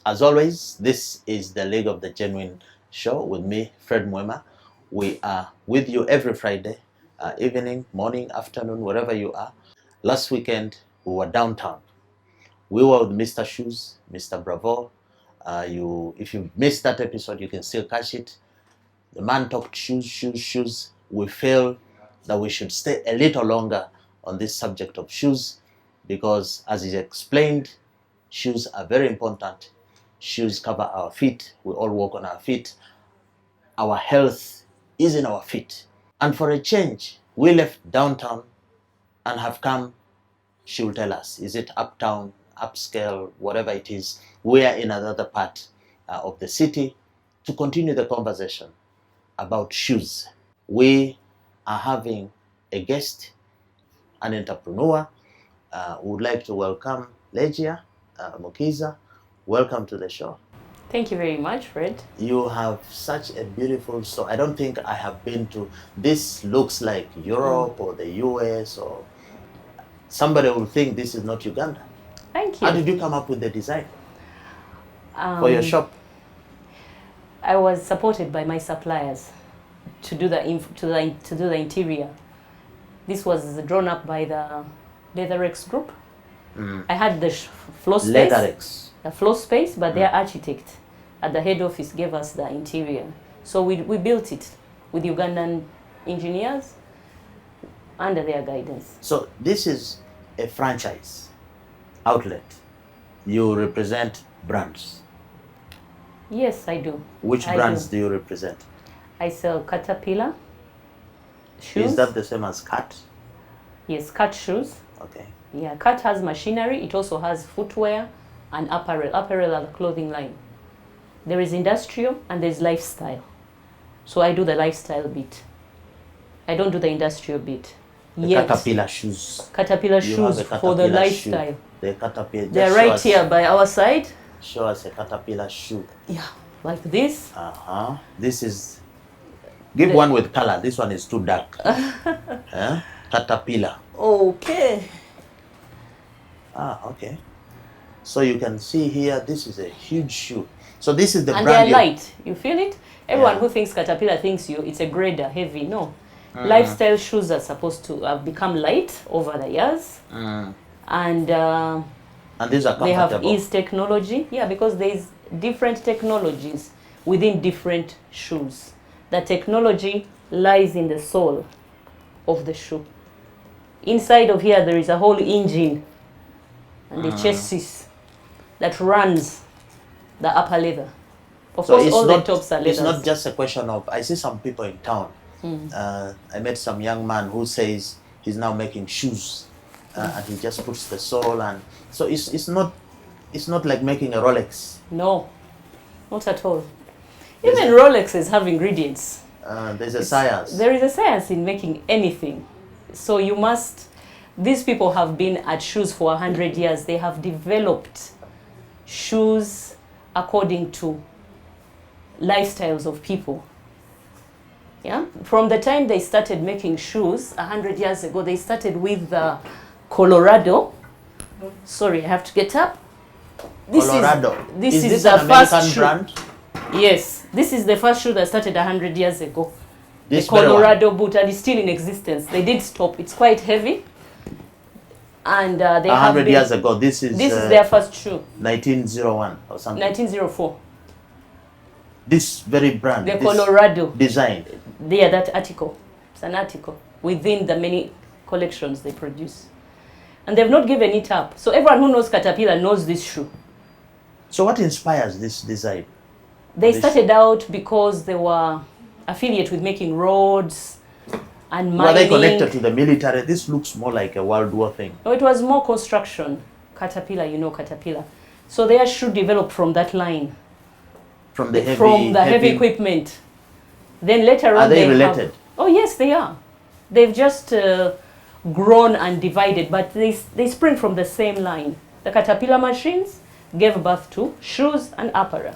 As always, this is the League of the Genuine show with me, Fred Muwema. We are with you every Friday, evening, morning, afternoon, wherever you are. Last weekend, we were downtown. We were with Mr. Shoes, Mr. Bravo. If you missed that episode, you can still catch it. The man talked shoes. We feel that we should stay a little longer on this subject of shoes because, as he explained, shoes are very important. Shoes cover our feet. We all walk on our feet. Our health is in our feet. And for a change, we left downtown and have come, she will tell us, is it Uptown, upscale, whatever it is. We are in another part of the city to continue the conversation about shoes. We are having a guest, an entrepreneur. We would like to welcome Legia, Mukiza. Welcome to the show. Thank you very much, Fred. You have such a beautiful store. I don't think I have been to, this looks like Europe or the US, or somebody will think this is not Uganda. Thank you. How did you come up with the design for your shop? I was supported by my suppliers to do the interior. This was drawn up by the Leatherex group. I had the floor space. Leatherex. The floor space, but their architect at the head office gave us the interior. So we built it with Ugandan engineers under their guidance. So this is a franchise outlet. You represent brands. Yes, I do. Which brands do you represent? I sell Caterpillar shoes. Is that the same as Cat? Yes, Cat shoes. Okay. Yeah, Cat has machinery. It also has footwear and apparel. Apparel are the clothing line. There is industrial and there's lifestyle. So I do the lifestyle bit. I don't do the industrial bit. Caterpillar shoes. Caterpillar shoes for the lifestyle. The Caterpillar. They're right here by our side. Show us a Caterpillar shoe. Yeah, like this. This is, give one with color. This one is too dark. Caterpillar. Okay. Okay. So you can see here, this is a huge shoe. So this is the and brand. And they're light. You feel it? Everyone who thinks Caterpillar thinks it's a grader, heavy. No. Lifestyle shoes are supposed to have become light over the years. And these are comfortable. They have ease technology. Yeah, because there's different technologies within different shoes. The technology lies in the sole of the shoe. Inside of here, there is a whole engine and the chassis that runs the upper leather. Of course, all the tops are leathers. It's not just a question of, I see some people in town. I met some young man who says he's now making shoes and he just puts the sole, and so it's not like making a Rolex. No, not at all. Even Rolexes have ingredients. There's a science. There is a science in making anything. So you must, these people have been at shoes for 100 years. They have developed shoes according to lifestyles of people. Yeah, from the time they started making shoes 100 years ago, they started with the Colorado. Sorry, I have to get up. Colorado. This is the first American shoe. brand? Yes, this is the first shoe that started 100 years ago. This the Colorado boot, and it's still in existence. They did stop. It's quite heavy. And they 100 years ago, this is their first shoe. 1901 or something. 1904. This very brand. The Colorado. Design. Yeah, that article. It's an article within the many collections they produce. And they've not given it up. So everyone who knows Caterpillar knows this shoe. So what inspires this design? They started out because they were affiliate with making roads and mining. Were they connected to the military? This looks more like a World War thing. No, it was more construction. Caterpillar, you know Caterpillar. So their shoe developed from that line. From the heavy equipment. Then later on, are they related? Oh yes, they are. They've just grown and divided, but they spring from the same line. The Caterpillar machines gave birth to shoes and apparel,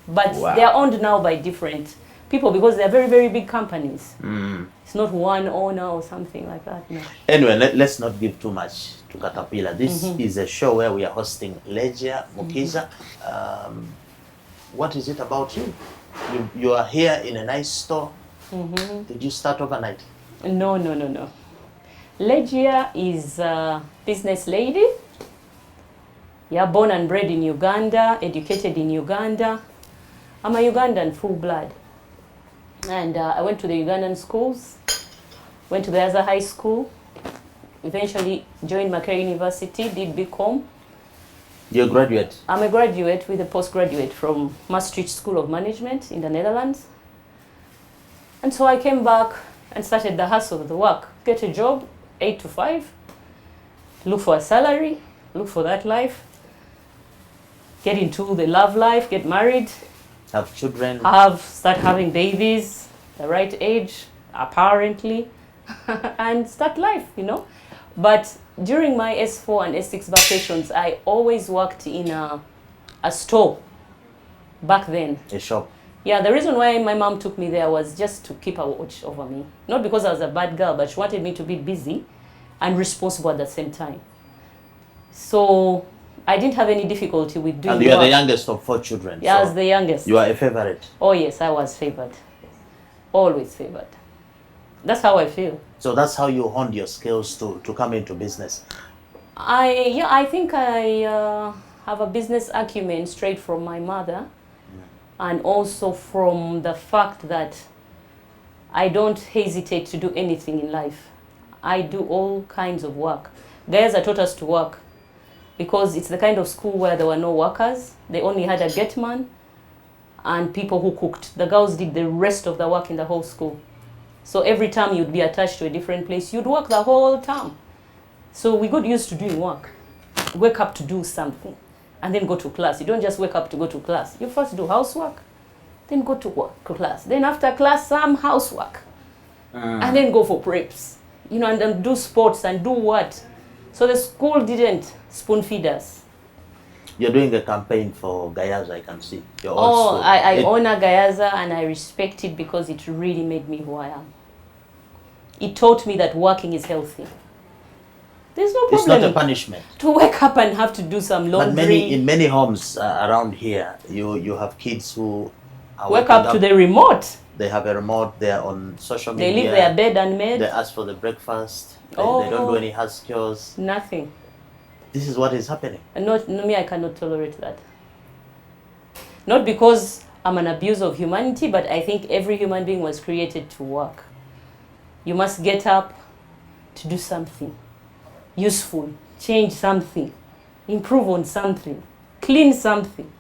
but they are owned now by different people, because they're very, very big companies. It's not one owner or something like that. No. Anyway, let's not give too much to Caterpillar. This is a show where we are hosting Legia, Mukiza. What is it about you? You are here in a nice store. Did you start overnight? No. Legia is a business lady. Yeah, born and bred in Uganda, educated in Uganda. I'm a Ugandan full blood. And I went to the Ugandan schools, went to the other high school, eventually joined Makerere University, did BCom. You're a graduate? I'm a graduate with a postgraduate from Maastricht School of Management in the Netherlands. And so I came back and started the hustle of the work. Get a job, 8 to 5, look for a salary, look for that life, get into the love life, get married, have children, start having babies, the right age, apparently, and start life, you know. But during my S4 and S6 vacations, I always worked in a store back then. a shop. Yeah, the reason why my mom took me there was just to keep a watch over me. Not because I was a bad girl, but she wanted me to be busy and responsible at the same time. So I didn't have any difficulty with doing And you are the work. youngest of 4 children. Yeah, I so was the youngest. you are a favorite. Oh yes, I was favored. Always favored. That's how I feel. So that's how you honed your skills to come into business. I think I have a business acumen straight from my mother, and also from the fact that I don't hesitate to do anything in life. I do all kinds of work. Guys are taught us to work because it's the kind of school where there were no workers. They only had a gate man and people who cooked. The girls did the rest of the work in the whole school. So every time you'd be attached to a different place, you'd work the whole term. So we got used to doing work. Wake up to do something and then go to class. You don't just wake up to go to class. You first do housework, then go to work, class. Then after class, some housework. And then go for preps. You know, and then do sports and do what? So the school didn't spoon feed us. You're doing a campaign for Gayaza, I can see. Your old school. I honor Gayaza and I respect it because it really made me who I am. It taught me that working is healthy. There's no problem. It's not a punishment. To wake up and have to do some laundry. But in many homes around here, you have kids who are wake up to the remote. They have a remote. They are on social media. They leave their bed unmade. They ask for the breakfast. They don't do any house chores. Nothing. This is what is happening. And me, I cannot tolerate that. Not because I'm an abuser of humanity, but I think every human being was created to work. You must get up to do something useful, change something, improve on something, clean something.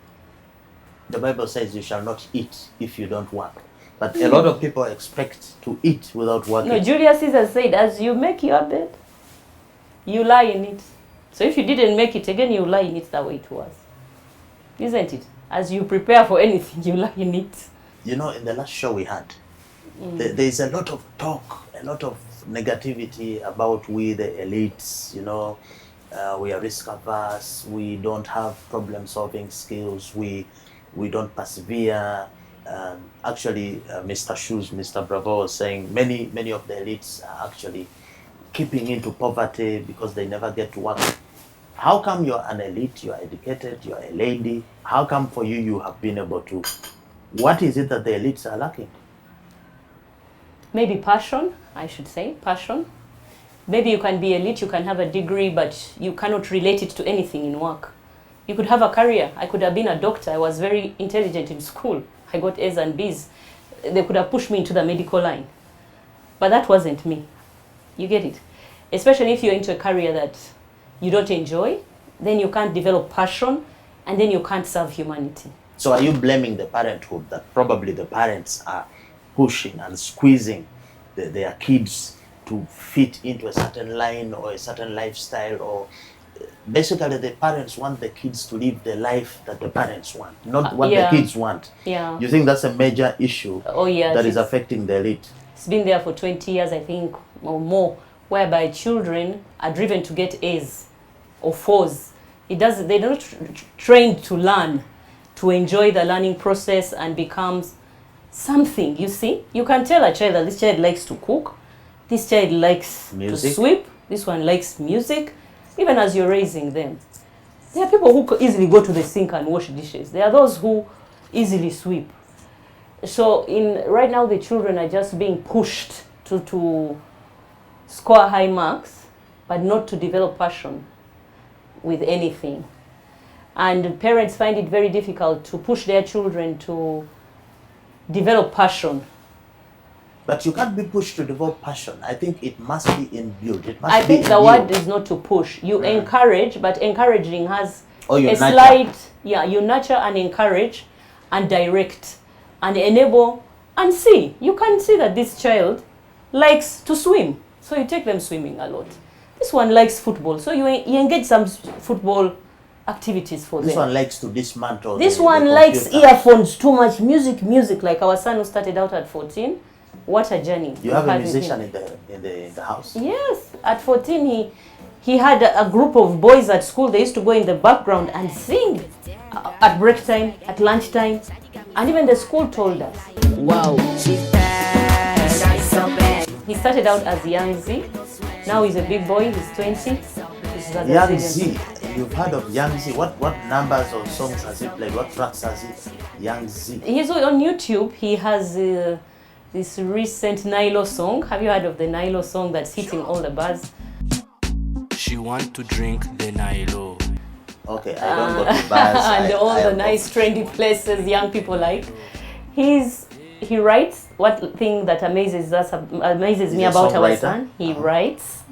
The Bible says you shall not eat if you don't work. But a lot of people expect to eat without working. No, Julius Caesar said, as you make your bed, you lie in it. So if you didn't make it again, you lie in it the way it was. Isn't it? As you prepare for anything, you lie in it. You know, in the last show we had, there's a lot of talk, a lot of negativity about we, the elites, you know. We are risk averse, we don't have problem solving skills, we don't persevere. Actually, Mr. Shoes, Mr. Bravo was saying many of the elites are actually keeping into poverty because they never get to work. How come you're an elite, you're educated, you're a lady? How come for you have been able to? What is it that the elites are lacking? Maybe passion, I should say, passion. Maybe you can be elite, you can have a degree, but you cannot relate it to anything in work. You could have a career. I could have been a doctor. I was very intelligent in school. I got A's and B's. They could have pushed me into the medical line. But that wasn't me. You get it? Especially if you're into a career that you don't enjoy, then you can't develop passion, and then you can't serve humanity. So are you blaming the parenthood that probably the parents are pushing and squeezing their kids to fit into a certain line or a certain lifestyle, or basically the parents want the kids to live the life that the parents want, not what the kids want? Yeah. You think that's a major issue that is affecting the elite? It's been there for 20 years, I think, or more, whereby children are driven to get A's or 4s. They're not trained to learn, to enjoy the learning process and becomes something, you see. You can tell a child that this child likes to cook, this child likes Music. to sweep, this one likes music, even as you're raising them. There are people who easily go to the sink and wash dishes. There are those who easily sweep. So right now the children are just being pushed to score high marks, but not to develop passion with anything. And parents find it very difficult to push their children to develop passion. But you can't be pushed to develop passion. I think it must be inbuilt. It must I think the in word you. is not to push. You encourage, but encouraging has you a nurture. slight, you nurture and encourage and direct and enable and see. You can see that this child likes to swim, so you take them swimming a lot. This one likes football, so you engage some football activities for This them. one likes to dismantle. This the one likes computer. earphones, too much music, like our son who started out at 14. What a journey. You have a had with musician him. in the house? Yes, at 14 he had a group of boys at school. They used to go in the background and sing at break time, at lunch time, and even the school told us. Whoa, she's bad, she's so bad. He started out as Young Z. Now he's a big boy, he's 20. He's a Young Brazilian. Z. You've heard of Young Z. What numbers of songs has he played? What tracks has he? Young Z. He's on YouTube. He has this recent Nilo song. Have you heard of the Nilo song that's hitting all the bars? She want to drink the Nilo. Okay, I don't go to bars. And all I the am nice trendy places young people like. He writes. What thing that amazes He's me a about our songwriter? son? He writes.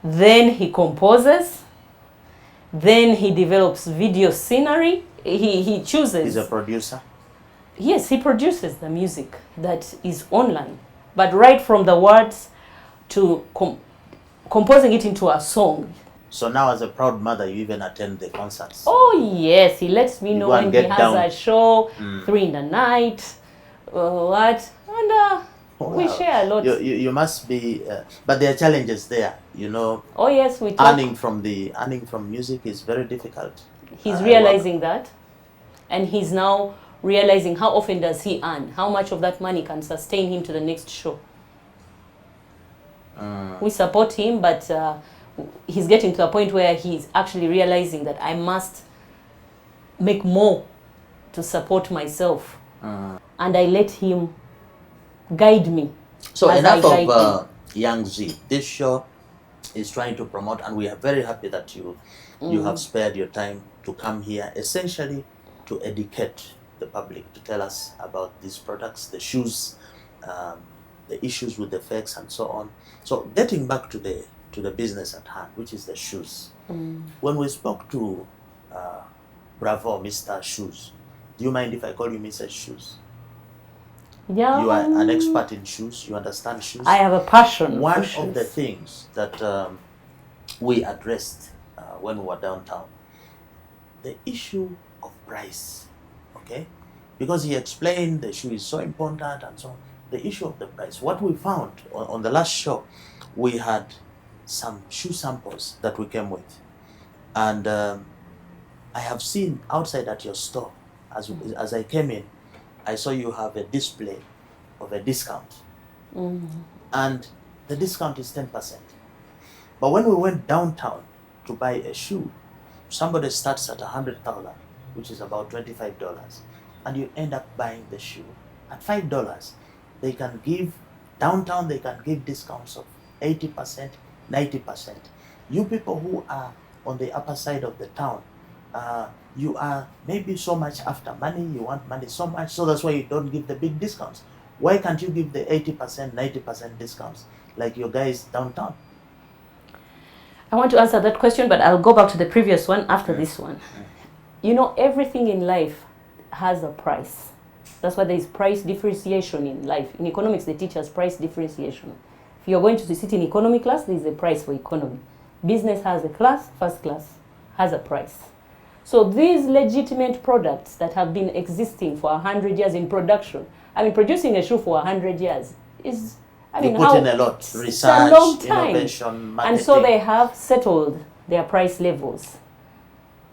Then he composes. Then he develops video scenery. He chooses. He's a producer. Yes, he produces the music that is online, but right from the words to composing it into a song. So now, as a proud mother, you even attend the concerts. Oh yes, he lets me You know go and when he get has down. a show, 3 in the night, what, and we Wow. share a lot. You must be, but there are challenges there. You know, Oh yes, we talk. earning from music is very difficult. He's realizing that, and he's now realizing how often does he earn, how much of that money can sustain him to the next show. We support him, but he's getting to a point where he's actually realizing that I must make more to support myself, and I let him guide me. So as enough I guide of Young Z. This show is trying to promote, and we are very happy that you have spared your time to come here, essentially to educate the public, to tell us about these products, the shoes, the issues with the fakes, and so on. So getting back to the business at hand, which is the shoes. When we spoke to Bravo, Mr. Shoes, do you mind if I call you Mrs. Shoes? Yeah, You are an expert in shoes. You understand shoes. I have a passion. One for of the shoes. things that we addressed when we were downtown, the issue of price, okay? Because he explained the shoe is so important and so on. The issue of the price. What we found on the last show, we had some shoe samples that we came with. And I have seen outside at your store, as I came in, I saw you have a display of a discount. And the discount is 10%. But when we went downtown to buy a shoe, somebody starts at 100,000, which is about $25, and you end up buying the shoe at $5. They can give downtown. They can give discounts of 80%, 90%. You people who are on the upper side of the town, you are maybe so much after money. You want money so much, so that's why you don't give the big discounts. Why can't you give the 80%, 90% discounts like your guys downtown? I want to answer that question, but I'll go back to the previous one after this one. You know, everything in life has a price. That's why there is price differentiation in life. In economics, they teach us price differentiation. If you're going to sit in economy class, there is a price for economy. Business has a class, first class has a price. So these legitimate products that have been existing for 100 years in production, I mean, producing a shoe for 100 years is, You put in a lot, it's research, a long time. innovation, marketing. And so they have settled their price levels.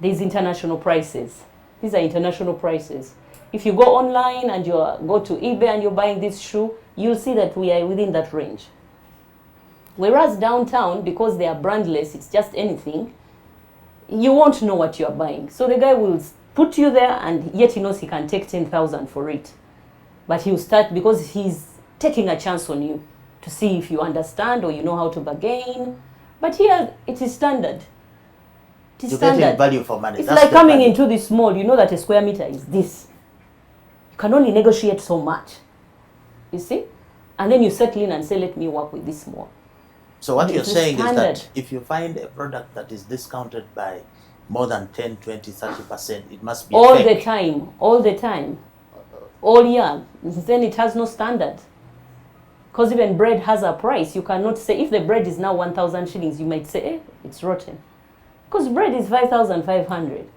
These international prices. These are international prices. If you go online and you go to eBay and you're buying this shoe, you'll see that we are within that range. Whereas downtown, because they are brandless, it's just anything, you won't know what you're buying. So the guy will put you there, and yet he knows he can take 10,000 for it. But he'll start, because he's taking a chance on you to see if you understand or you know how to bargain. But here, it is standard. It is You're standard. getting value for money. It's That's like the coming value. into this mall, you know that a square meter is this. You can only negotiate so much. You see? And then you settle in and say, let me work with this mall. So what It you're is saying is standard. that if you find a product that is discounted by more than 10, 20, 30%, it must be All fake. the time, all the time, all year. Then it has no standard. Because even bread has a price. You cannot say, if the bread is now 1,000 shillings, you might say, it's rotten. Because bread is 5,500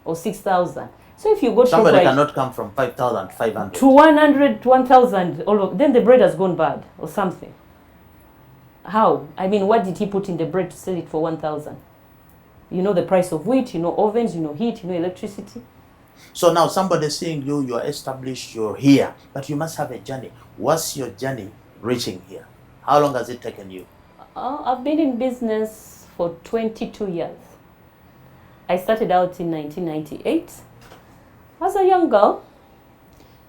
or 6,000. So if you go to Somebody Shoprite cannot come from 5,500. to 100, 1,000, then the bread has gone bad or something. How? I mean, what did he put in the bread to sell it for 1,000? You know the price of wheat, you know ovens, you know heat, you know electricity. So now somebody seeing you, you're established, you're here, but you must have a journey. What's your journey reaching here? How long has it taken you? I've been in business for 22 years. I started out in 1998 as a young girl.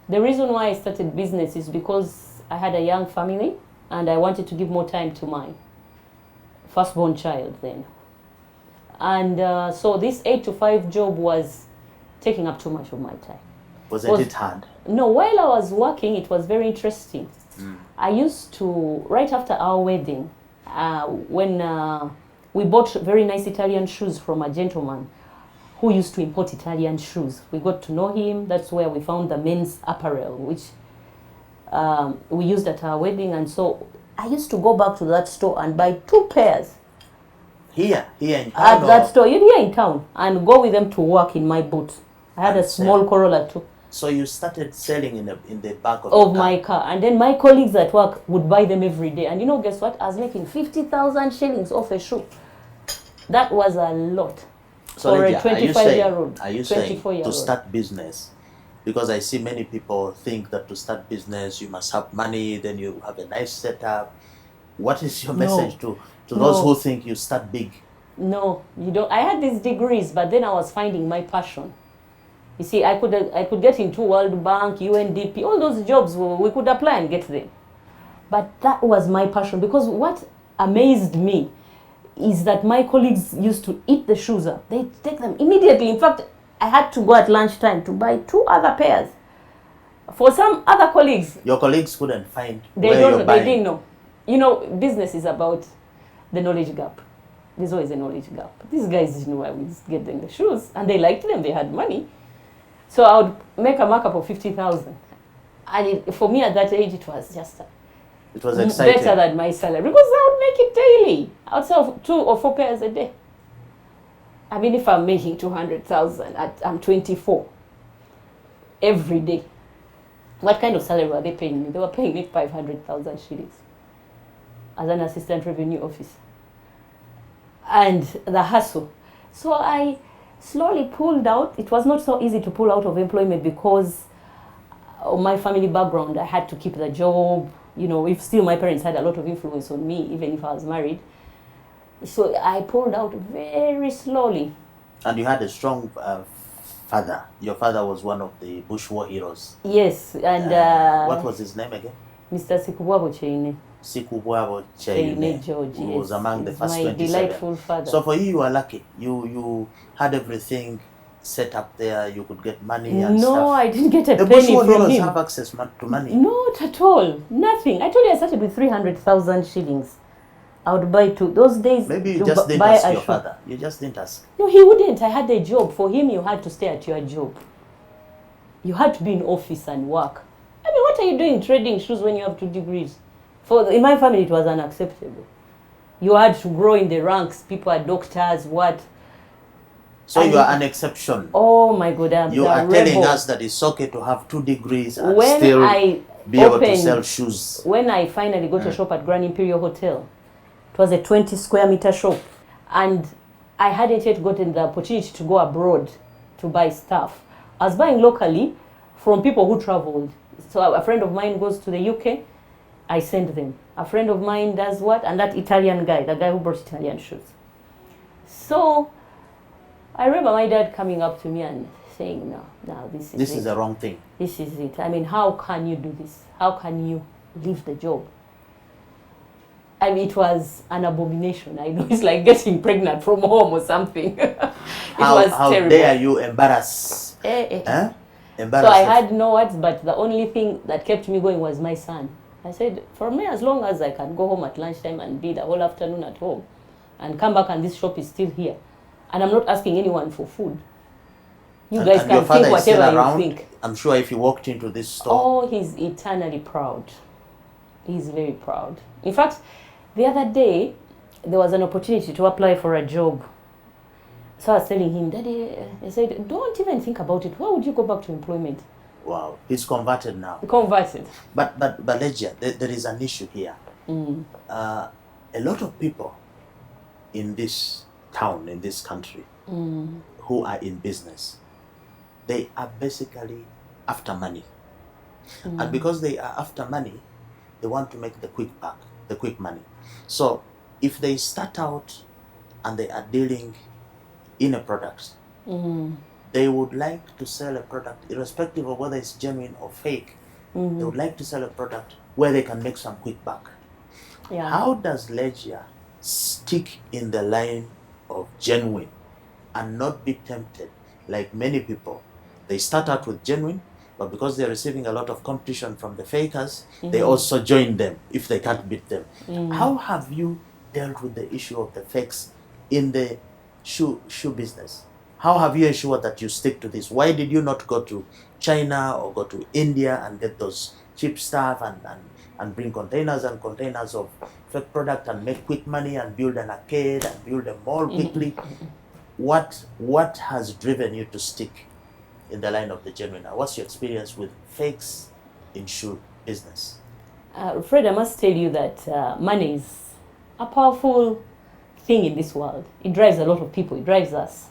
The reason why I started business is because I had a young family and I wanted to give more time to my firstborn child then. And so this 8 to 5 job was taking up too much of my time. Wasn't it hard? No, while I was working, it was very interesting. I used to, right after our wedding, when we bought very nice Italian shoes from a gentleman who used to import Italian shoes. We got to know him. That's where we found the men's apparel, which we used at our wedding. And so I used to go back to that store and buy 2 pairs Here in at town. that store, here in town, and go with them to work in my boot. I had a small Corolla too. So you started selling in the back of, Of your my car. car, and then my colleagues at work would buy them every day. And you know, guess what? I was making 50,000 shillings off a shoe. That was a lot So for a Legia, 25-year-old, are you saying 24-year-old. to start business? Because I see many people think that to start business you must have money, then you have a nice setup. What is your message to those who think you start big? No, you don't. I had these degrees, but then I was finding my passion. You see, I could get into World Bank, UNDP, all those jobs we could apply and get there. But that was my passion, because what amazed me is that my colleagues used to eat the shoes up. They take them immediately. In fact, I had to go at lunchtime to buy 2 other pairs. For some other colleagues, Your colleagues couldn't find they where don't. you're buying. They didn't know. You know, business is about the knowledge gap. There's always a knowledge gap. These guys didn't know I would get them the shoes, and they liked them. They had money. So I would make a markup of 50,000, and for me at that age, it was just It was exciting. better than my salary, because I would make it daily. I would sell 2 or 4 pairs a day. I mean, if I'm making 200,000 I'm 24 every day, what kind of salary were they paying me? They were paying me 500,000 shillings as an assistant revenue officer, and the hustle. So I slowly pulled out. It was not so easy to pull out of employment because of my family background. I had to keep the job. You know, if still my parents had a lot of influence on me, even if I was married. So I pulled out very slowly. And you had a strong father. Your father was one of the Bush War heroes. Yes, and what was his name again? Mr. Sikubwabo Cheine. Sikubwabo Cheine Cheine, George, who yes. was among the He's first my 27. delightful father. So for you were lucky. You had everything set up there. You could get money and stuff. No, I didn't get a The Bush penny War from heroes him. have access to money. Not at all. Nothing. I told you I started with 300,000 shillings. I would buy 2. Those days, Maybe you to just didn't buy ask a your shoe. father. You just didn't ask. No, he wouldn't. I had a job. For him, you had to stay at your job. You had to be in office and work. I mean, what are you doing trading shoes when you have 2 degrees? In my family, it was unacceptable. You had to grow in the ranks. People are doctors, what? So you are an exception. Oh my God, I'm You the are telling rebel. us that it's okay to have 2 degrees and When still I be able to opened- sell shoes. When I finally got a shop at Grand Imperial Hotel, it was a 20 square meter shop, and I hadn't yet gotten the opportunity to go abroad to buy stuff. I was buying locally from people who traveled. So a friend of mine goes to the UK, I send them. A friend of mine does what? And that Italian guy, the guy who brought Italian shoes. So I remember my dad coming up to me and saying, no, this is the wrong thing. This is it. I mean, how can you do this? How can you leave the job? I mean, it was an abomination. I know it's like getting pregnant from home or something. How terrible. dare you embarrass? So Embarrass I us. had no words, but the only thing that kept me going was my son. I said, for me, as long as I can go home at lunchtime and be the whole afternoon at home and come back and this shop is still here, and I'm not asking anyone for food. You guys and your can father think is still whatever you around? think. I'm sure if you walked into this store. Oh, he's eternally proud. He's very proud. In fact, the other day, there was an opportunity to apply for a job. So I was telling him, Daddy, I said, don't even think about it. Why would you go back to employment? Wow, he's converted now. Converted. But Legia, there is an issue here. A lot of people in this town, in this country, who are in business, they are basically after money. And because they are after money, they want to make the quick buck, the quick money. So if they start out and they are dealing in a product, they would like to sell a product, irrespective of whether it's genuine or fake. They would like to sell a product where they can make some quick buck. Yeah. How does Legia stick in the line of genuine and not be tempted like many people? They start out with genuine, but because they're receiving a lot of competition from the fakers, they also join them if they can't beat them. How have you dealt with the issue of the fakes in the shoe business? How have you ensured that you stick to this? Why did you not go to China or go to India and get those cheap stuff and bring containers and containers of fake product and make quick money and build an arcade and build a mall quickly? What has driven you to stick in the line of the genuine? What's your experience with fakes in shoe business? Fred, I must tell you that money is a powerful thing in this world. It drives a lot of people. It drives us.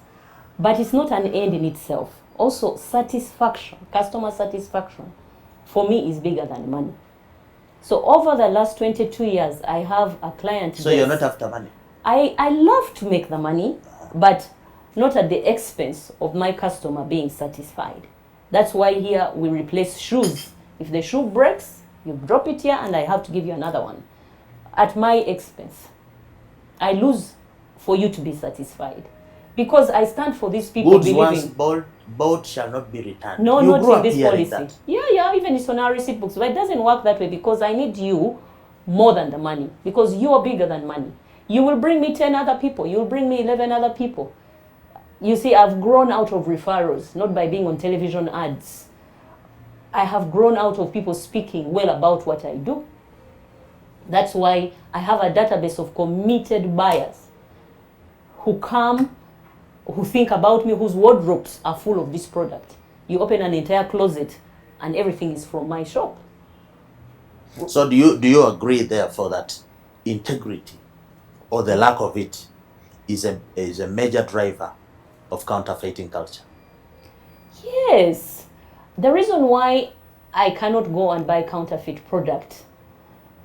But it's not an end in itself. Also, satisfaction, customer satisfaction, for me is bigger than money. So over the last 22 years, I have a client. So you're not after money? I love to make the money, but not at the expense of my customer being satisfied. That's why here we replace shoes. If the shoe breaks, you drop it here and I have to give you another one. At my expense. I lose for you to be satisfied. Because I stand for these people Goods believing. once bought shall not be returned. No, You not grew in up this hearing policy. that. Yeah, even it's on our receipt books. But it doesn't work that way because I need you more than the money. Because you are bigger than money. You will bring me 10 other people. You will bring me 11 other people. You see, I've grown out of referrals, not by being on television ads. I have grown out of people speaking well about what I do. That's why I have a database of committed buyers who come, who think about me, whose wardrobes are full of this product. You open an entire closet and everything is from my shop. So do you agree therefore that integrity or the lack of it is a major driver of counterfeiting culture? Yes. The reason why I cannot go and buy counterfeit product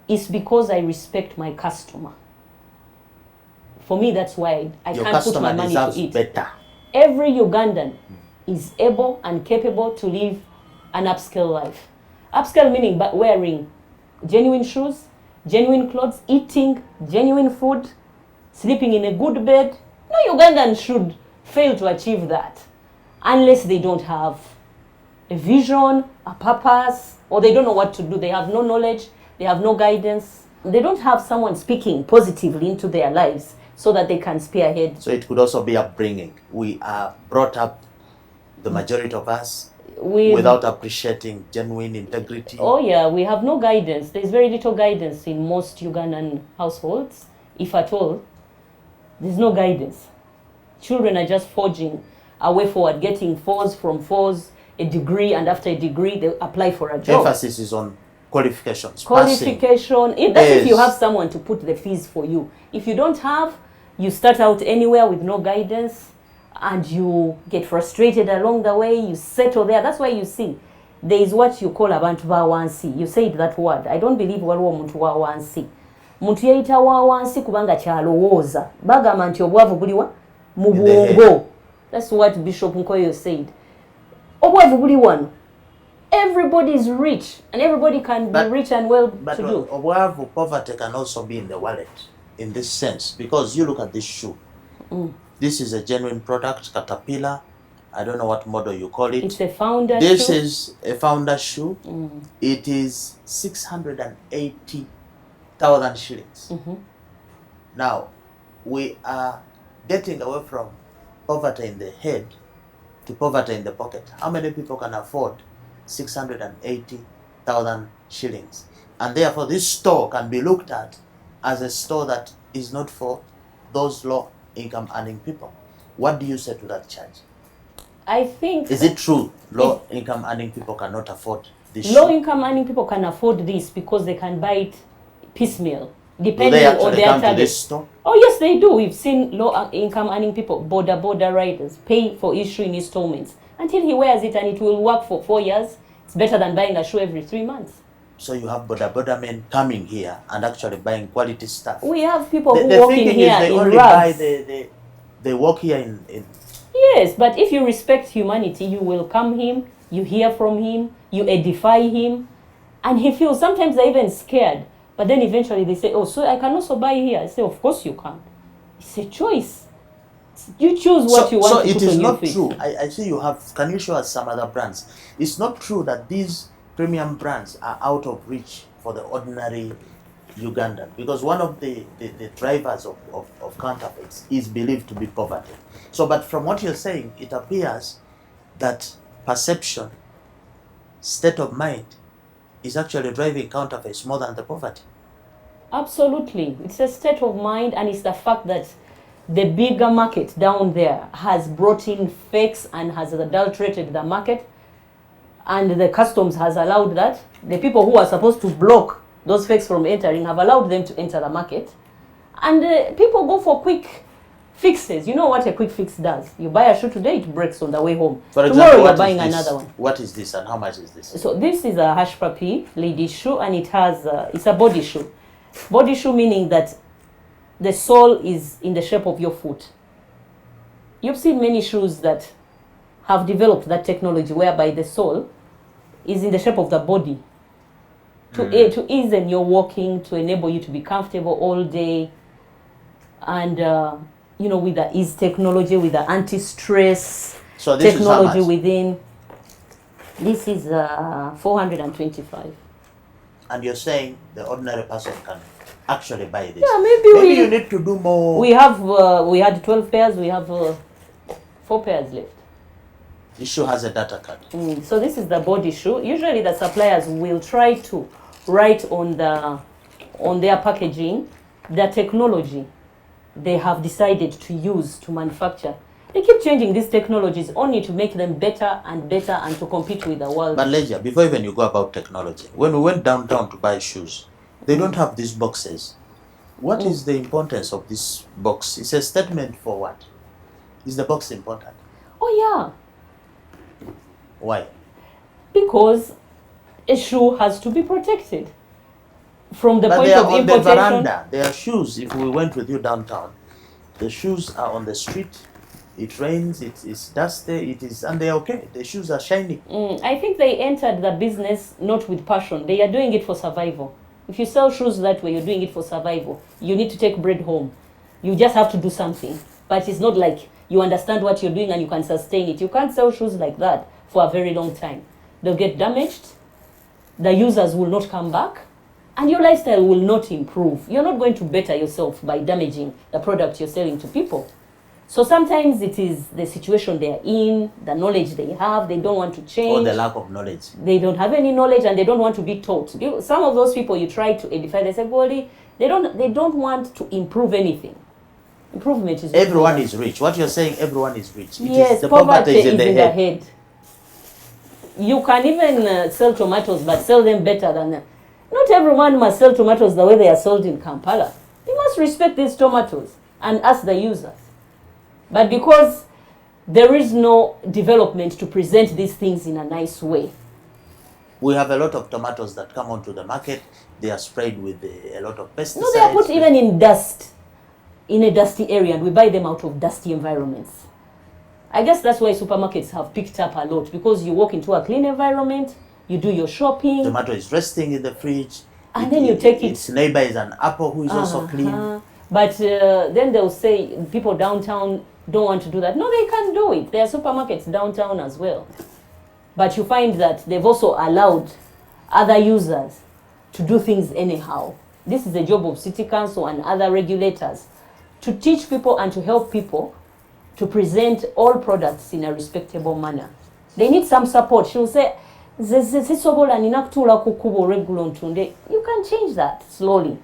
is because I respect my customer. For me, that's why I Your can't put customer my money deserves to it. better. Every Ugandan is able and capable to live an upscale life. Upscale meaning but wearing genuine shoes, genuine clothes, eating genuine food, sleeping in a good bed. No Ugandan should fail to achieve that unless they don't have a vision, a purpose, or they don't know what to do. They have no knowledge, they have no guidance. They don't have someone speaking positively into their lives so that they can spearhead. So it could also be upbringing. We are brought up, the majority of us, without appreciating genuine integrity. Oh yeah, we have no guidance. There's very little guidance in most Ugandan households, if at all. There's no guidance. Children are just forging a way forward, getting fours from fours, a degree, and after a degree, they apply for a job. Emphasis is on qualifications. Qualification. That's if you have someone to put the fees for you. If you don't have, you start out anywhere with no guidance and you get frustrated along the way, you settle there. That's why you see there is what you call abantu ba wansi. You said that word. I don't believe waliwo omuntu wa wansi. Muntu yeyita wa wansi kubanga kyalowooza. Bagamba nti obwavu buliwa mu bwongo. That's what Bishop Nkoyo said. Obwavu buli wano. Everybody is rich and everybody can be rich and well to do. Obwavu, poverty can also be in the wallet in this sense, because you look at this shoe. This is a genuine product, Caterpillar. I don't know what model you call it. It's a founder This shoe. is a founder shoe. It is 680,000 shillings. Now, we are getting away from poverty in the head to poverty in the pocket. How many people can afford 680,000 shillings? And therefore, this store can be looked at as a store that is not for those low income earning people. What do you say to that charge? I think... Is it true low income earning people cannot afford this? Low income earning people can afford this because they can buy it piecemeal, Do depending they on actually their come to target. this store? Oh yes, they do. We've seen low income earning people, border riders, pay for each shoe in installments until he wears it, and it will work for 4 years. It's better than buying a shoe every 3 months. So you have border men coming here and actually buying quality stuff. We have people who The walk in thinking here is they in only rags. buy they walk here in. Yes, but if you respect humanity, you welcome him, you hear from him, you edify him, and he feels, sometimes they're even scared, but then eventually they say, oh, so I can also buy here. I say, of course you can. It's a choice. You choose what you want so to it put is on your not feet. true. I see you have, can you show us some other brands? It's not true that these premium brands are out of reach for the ordinary Ugandan, because one of the drivers of counterfeits is believed to be poverty. So, but from what you're saying, it appears that perception, state of mind, is actually driving counterfeits more than the poverty. Absolutely. It's a state of mind, and it's the fact that the bigger market down there has brought in fakes and has adulterated the market, and the customs has allowed that. The people who are supposed to block those fakes from entering have allowed them to enter the market, and people go for quick fixes. You know what a quick fix does? You buy a shoe today, it breaks on the way home. For Tomorrow example, you're buying another one. What is this and how much is this? So this is a hash papi lady shoe, and it has it's a body shoe. Body shoe meaning that the sole is in the shape of your foot. You've seen many shoes that have developed that technology whereby the sole is in the shape of the body to ease in your walking, to enable you to be comfortable all day, and you know, with the ease technology, with the anti-stress So this technology is how much? within. This is 425. And you're saying the ordinary person can actually buy this. Yeah, maybe you need to do more. We have we had 12 pairs. We have 4 pairs left. This shoe has a data card. So this is the body shoe. Usually the suppliers will try to write on their packaging the technology they have decided to use to manufacture. They keep changing these technologies only to make them better and better and to compete with the world. But Legia, before even you go about technology, when we went downtown to buy shoes, they don't have these boxes. What is the importance of this box? It's a statement for what? Is the box important? Oh yeah, Why? because a shoe has to be protected from the But point they are of on the importation. veranda. Their shoes, if we went with you downtown, the shoes are on the street. It rains, it's dusty, and they're okay. The shoes are shiny. I think they entered the business not with passion. They are doing it for survival. If you sell shoes that way, you're doing it for survival. You need to take bread home. You just have to do something. But it's not like you understand what you're doing and you can sustain it. You can't sell shoes like that for a very long time. They'll get damaged. The users will not come back. And your lifestyle will not improve. You're not going to better yourself by damaging the product you're selling to people. So sometimes it is the situation they are in, the knowledge they have, they don't want to change. Or the lack of knowledge. They don't have any knowledge and they don't want to be taught. Some of those people you try to edify, they say, well, they don't want to improve anything. Improvement is Everyone is rich. What you're saying, everyone is rich. Yes, the poverty is in the head. You can even sell tomatoes, but sell them better than them. Not everyone must sell tomatoes the way they are sold in Kampala. You must respect these tomatoes and ask the users. But because there is no development to present these things in a nice way, We have a lot of tomatoes that come onto the market. They are sprayed with a lot of pesticides. No, they are put even in dust, in a dusty area, and we buy them out of dusty environments. I guess that's why supermarkets have picked up a lot, because you walk into a clean environment, you do your shopping. Tomato is resting in the fridge. And then you take it. Its neighbor is an apple who is also clean. But then they'll say people downtown don't want to do that. No, they can do it. There are supermarkets downtown as well. But you find that they've also allowed other users to do things anyhow. This is the job of City Council and other regulators, to teach people and to help people to present all products in a respectable manner. They need some support. She'll say, you can change that slowly.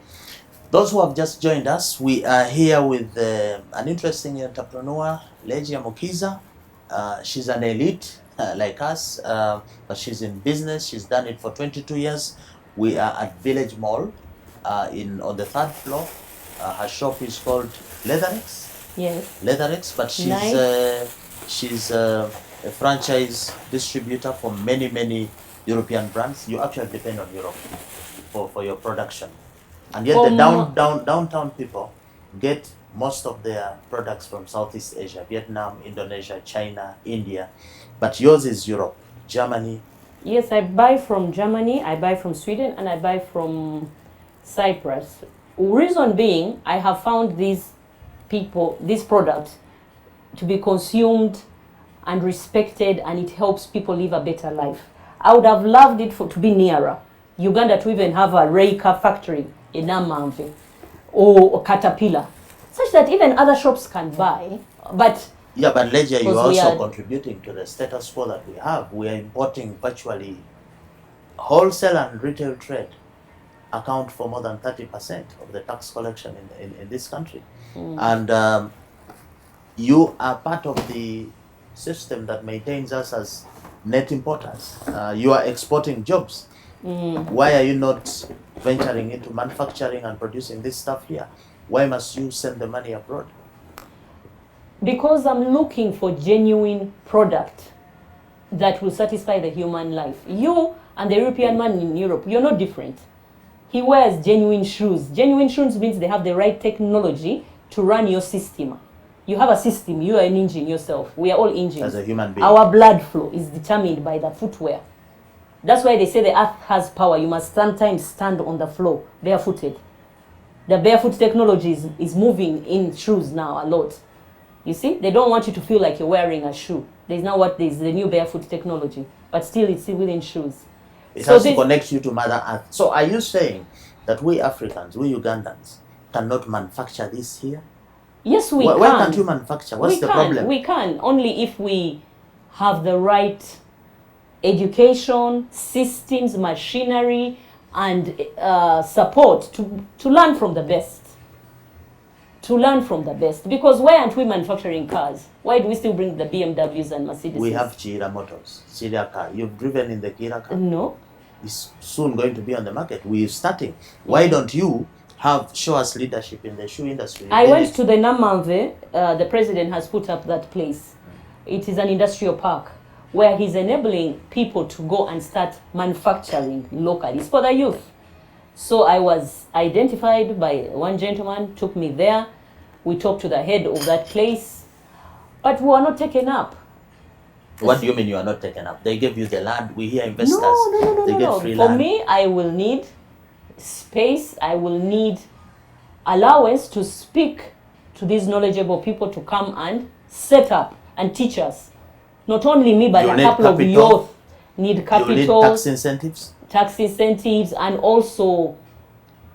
Those who have just joined us, we are here with an interesting entrepreneur, Legia Mukiza. She's an elite like us, but she's in business. She's done it for 22 years. We are at Village Mall on the 3rd floor. Her shop is called Leatherex. Yes. Leatherex, but she's a franchise distributor for many European brands. You actually depend on Europe for your production. And yet the downtown people get most of their products from Southeast Asia, Vietnam, Indonesia, China, India. But yours is Europe, Germany. Yes, I buy from Germany, I buy from Sweden, and I buy from Cyprus. Reason being, I have found this product to be consumed and respected, and it helps people live a better life. I would have loved it to be nearer Uganda, to even have a Reika factory in Namamve or Caterpillar, such that even other shops can buy. But yeah, but Legia, you're also contributing to the status quo that we have. We are importing virtually wholesale and retail trade account for more than 30% of the tax collection in this country. And you are part of the system that maintains us as net importers. You are exporting jobs. Why are you not venturing into manufacturing and producing this stuff here? Why must you send the money abroad? Because I'm looking for genuine product that will satisfy the human life. You and the European man in Europe, you're not different. He wears genuine shoes. Genuine shoes means they have the right technology to run your system. You have a system, you are an engine yourself. We are all engines. As a human being. Our blood flow is determined by the footwear. That's why they say the earth has power. You must sometimes stand on the floor, barefooted. The barefoot technology is moving in shoes now a lot. You see, they don't want you to feel like you're wearing a shoe. There's the new barefoot technology, but still it's within shoes. It has to connect you to Mother Earth. So are you saying that we Africans, we Ugandans, cannot manufacture this here? Yes, we can. Why can't you manufacture? What's the problem? We can, only if we have the right education, systems, machinery, and support to learn from the best. To learn from the best. Because why aren't we manufacturing cars? Why do we still bring the BMWs and Mercedes? We have Chira Motors, Chira car. You've driven in the Chira car? No. It's soon going to be on the market. We're starting. Why don't you show us leadership in the shoe industry? I went to the Namamve. The president has put up that place. It is an industrial park where he's enabling people to go and start manufacturing locally. It's for the youth. So I was identified by one gentleman, took me there. We talked to the head of that place, but we were not taken up. What do you mean you are not taken up? They gave you the land. We hear investors. No. Free For land. me, I will need space. I will need allowance to speak to these knowledgeable people to come and set up and teach us. Not only me, but a couple of youth need capital. You need tax incentives? Tax incentives, and also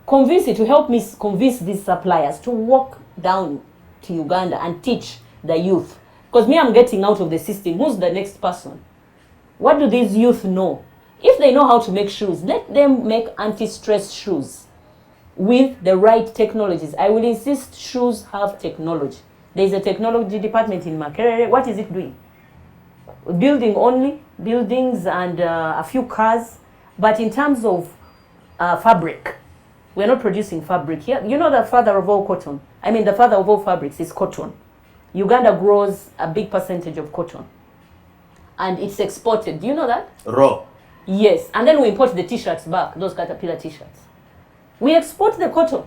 to help me convince these suppliers to walk down to Uganda and teach the youth. Because me, I'm getting out of the system. Who's the next person? What do these youth know? If they know how to make shoes, let them make anti-stress shoes with the right technologies. I will insist shoes have technology. There's a technology department in Makerere. What is it doing? Building only, buildings and a few cars. But in terms of fabric, we're not producing fabric here. You know the father of all cotton. The father of all fabrics is cotton. Uganda grows a big percentage of cotton. And it's exported. Do you know that? Raw. Yes, and then we import the t-shirts back, those Caterpillar t-shirts. We export the cotton.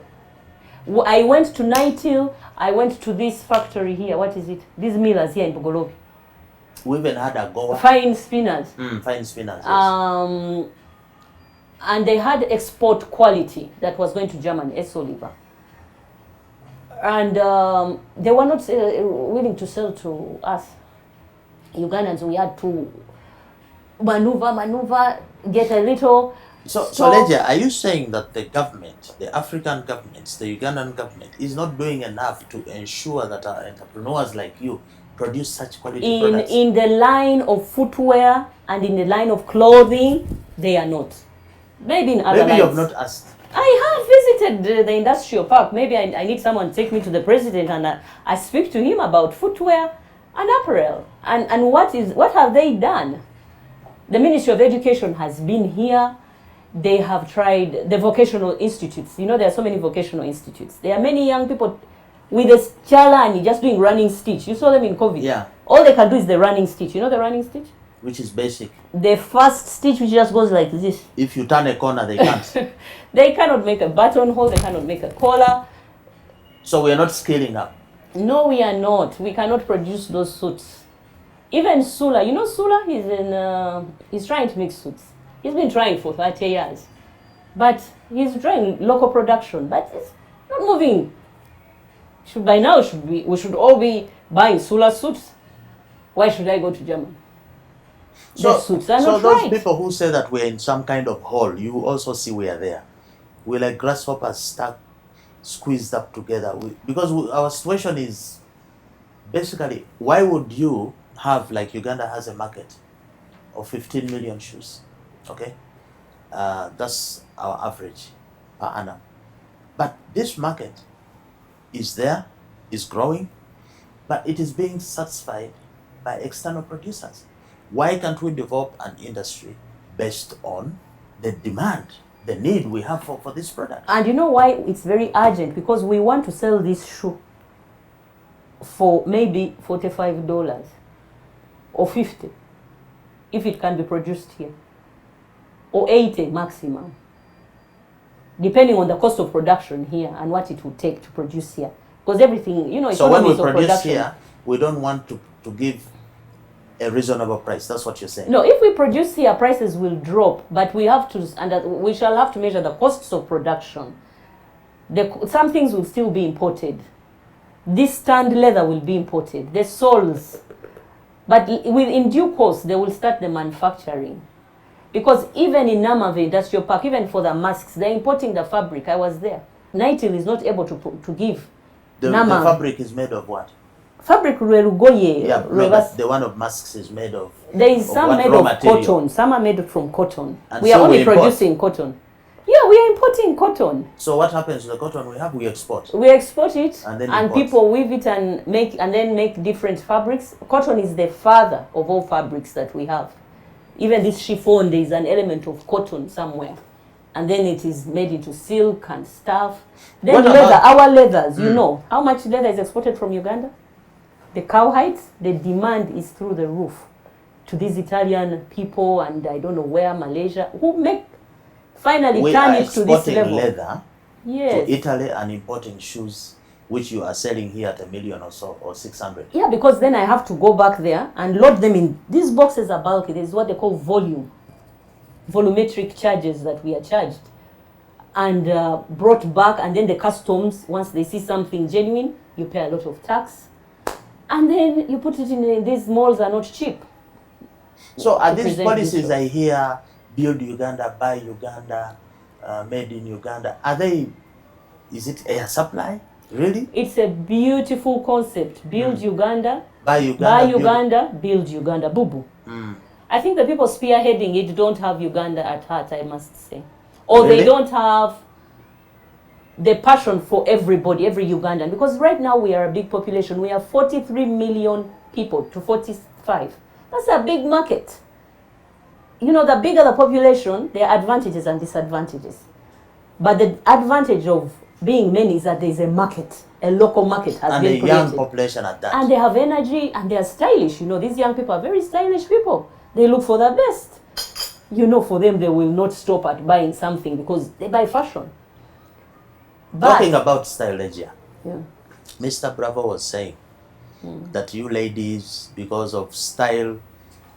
I went to Nightil, I went to this factory here, what is it? These millers here in Bogolobi. We even had a Goa. Fine spinners. Fine spinners, yes. And they had export quality that was going to Germany, S. Oliver. And they were not willing to sell to us. Ugandans, we had to maneuver, get a little. So Legia, are you saying that the government, the African governments, the Ugandan government, is not doing enough to ensure that our entrepreneurs like you produce such quality products? In the line of footwear and in the line of clothing, they are not. Maybe in other lines. Maybe you have not asked. I have visited the industrial park. Maybe I need someone to take me to the president and I speak to him about footwear and apparel. And what have they done? The Ministry of Education has been here. They have tried the vocational institutes. You know, there are so many vocational institutes. There are many young people with a chalani just doing running stitch. You saw them in COVID. Yeah. All they can do is the running stitch. You know the running stitch? Which is basic. The first stitch which just goes like this. If you turn a corner, they can't. They cannot make a buttonhole. They cannot make a collar. So we are not scaling up. No, we are not. We cannot produce those suits. Even Sula, you know Sula, he's trying to make suits. He's been trying for 30 years. But he's trying local production, but it's not moving. By now, we should all be buying Sula suits. Why should I go to Germany? The suits are not those right. people who say that we're in some kind of hole, you also see we are there. We're like grasshoppers stuck, squeezed up together. Because our situation is basically, why would you have, like Uganda has a market of 15 million shoes, okay? That's our average per annum. But this market is there, is growing, but it is being satisfied by external producers. Why can't we develop an industry based on the demand, the need we have for this product? And you know why it's very urgent? Because we want to sell this shoe for maybe $45 or $50 if it can be produced here, or $80 maximum, depending on the cost of production here and what it would take to produce here. Because everything, you know, so when we economies of produce production here, we don't want to give a reasonable price. That's what you're saying. No, if we produce here, prices will drop, but we have to, and we shall have to measure the costs of production. Some things will still be imported. This tanned leather will be imported. The soles, but in due course, they will start the manufacturing. Because even in Namave Industrial Park, even for the masks, they're importing the fabric. I was there. Nightil is not able to give. The fabric is made of what? Fabric Rugoye. Yeah, no, but the one of masks is made of. There is some made of cotton. Some are made from cotton. We are only producing cotton. Yeah, we are importing cotton. So what happens to the cotton we have? We export. We export it, and people weave it and then make different fabrics. Cotton is the father of all fabrics that we have. Even this chiffon, there is an element of cotton somewhere. And then it is made into silk and stuff. Then our leathers, you know, how much leather is exported from Uganda? The cowhides, the demand is through the roof to these Italian people and I don't know where, Malaysia, who finally turn it to this level. We are exporting leather yes. to Italy and importing shoes which you are selling here at $1 million or so, or 600. Yeah, because then I have to go back there and load them in. These boxes are bulky. This is what they call volumetric charges that we are charged. And brought back, and then the customs, once they see something genuine, you pay a lot of tax. And then you put it in, these malls are not cheap. So are these policies I hear, build Uganda, buy Uganda, made in Uganda, is it air supply? Really? It's a beautiful concept. Build Uganda, buy Uganda, build Uganda, boo-boo. I think the people spearheading it don't have Uganda at heart, I must say. Or really? They don't have the passion for everybody, every Ugandan. Because right now we are a big population. We have 43 million people to 45. That's a big market. You know, the bigger the population, there are advantages and disadvantages. But the advantage of being many is that there is a market, a local market has been created. And a young population at that. And they have energy and they are stylish. You know, these young people are very stylish people. They look for the best. you know, for them, they will not stop at buying something because they buy fashion. But, Talking about style, Legia, yeah. Mr. Bravo was saying that you ladies, because of style,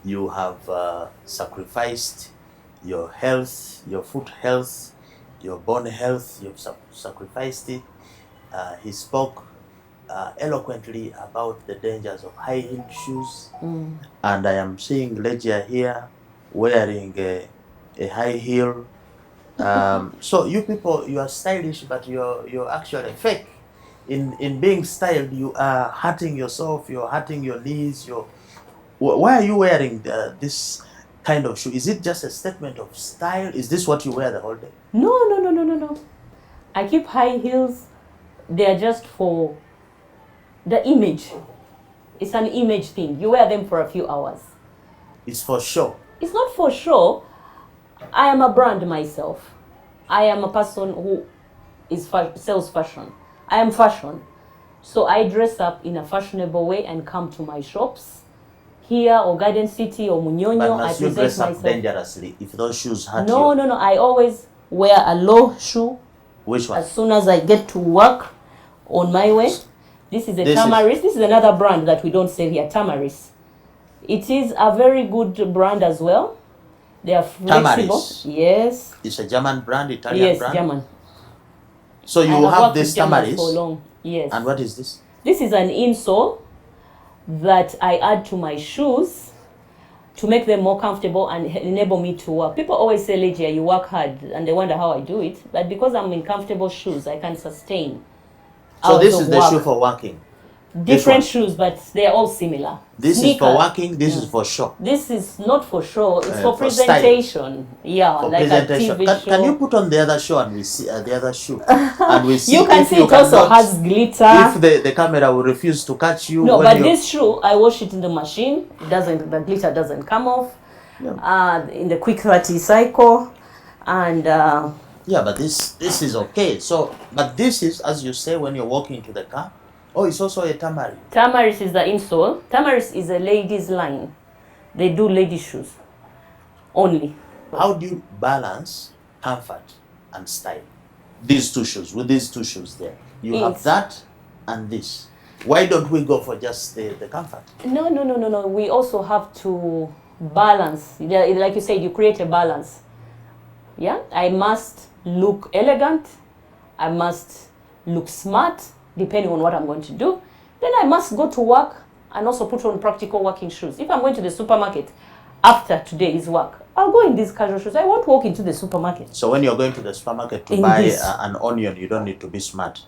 you have sacrificed your health, your foot health, your bone health, you've sacrificed it. He spoke eloquently about the dangers of high-heeled shoes. And I am seeing Legia here wearing a high heel. So you people, you are stylish, but you're actually fake. In being styled, you are hurting yourself. You're hurting your knees. Why are you wearing this kind of shoe? Is it just a statement of style? Is this what you wear the whole day? No. I keep high heels. They are just for the image. It's an image thing. You wear them for a few hours. It's for show. It's not for show. I am a brand myself. I am a person who sells fashion. I am fashion. So I dress up in a fashionable way and come to my shops here or Garden City or Munyonyo. But I must you present dress up myself dangerously if those shoes hurt you? No. I always wear a low shoe Which one? as soon as I get to work on my way. This is a Tamaris. This is another brand that we don't sell here, Tamaris. It is a very good brand as well. They are flexible. Tamaris. Yes. It's a German brand, Italian brand? Yes, German. So you And I've have worked this with Germans Tamaris. for long. Yes. And what is this? This is an insole that I add to my shoes to make them more comfortable and enable me to work. People always say, Legia, you work hard, and they wonder how I do it. But because I'm in comfortable shoes, I can sustain. So this is the shoe for working. Different shoes, but they're all similar. This Sneakers. is for working, this is for show. This is not for show, it's for for style. presentation. Yeah, For like presentation. a TV show. Can you put on the other shoe and we see the other shoe? And we see You can if see you it also cannot- has glitter. If the camera will refuse to catch you. No, when but you're- this shoe, I wash it in the machine. The glitter doesn't come off. Yeah. In the quick 30 cycle. And Yeah, but this is okay. So, but this is, as you say, when you're walking to the car. Oh, it's also a Tamaris. Tamaris is the insole. Tamaris is a ladies' line. They do ladies' shoes only. How do you balance comfort and style? These two shoes, with these two shoes there. You have It's- that and this. Why don't we go for just the comfort? No. We also have to balance. Like you said, you create a balance. Yeah, I must look elegant. I must look smart, depending on what I'm going to do. Then I must go to work and also put on practical working shoes. If I'm going to the supermarket after today's work, I'll go in these casual shoes. I won't walk into the supermarket. So when you're going to the supermarket to In buy this. an onion, you don't need to be smart.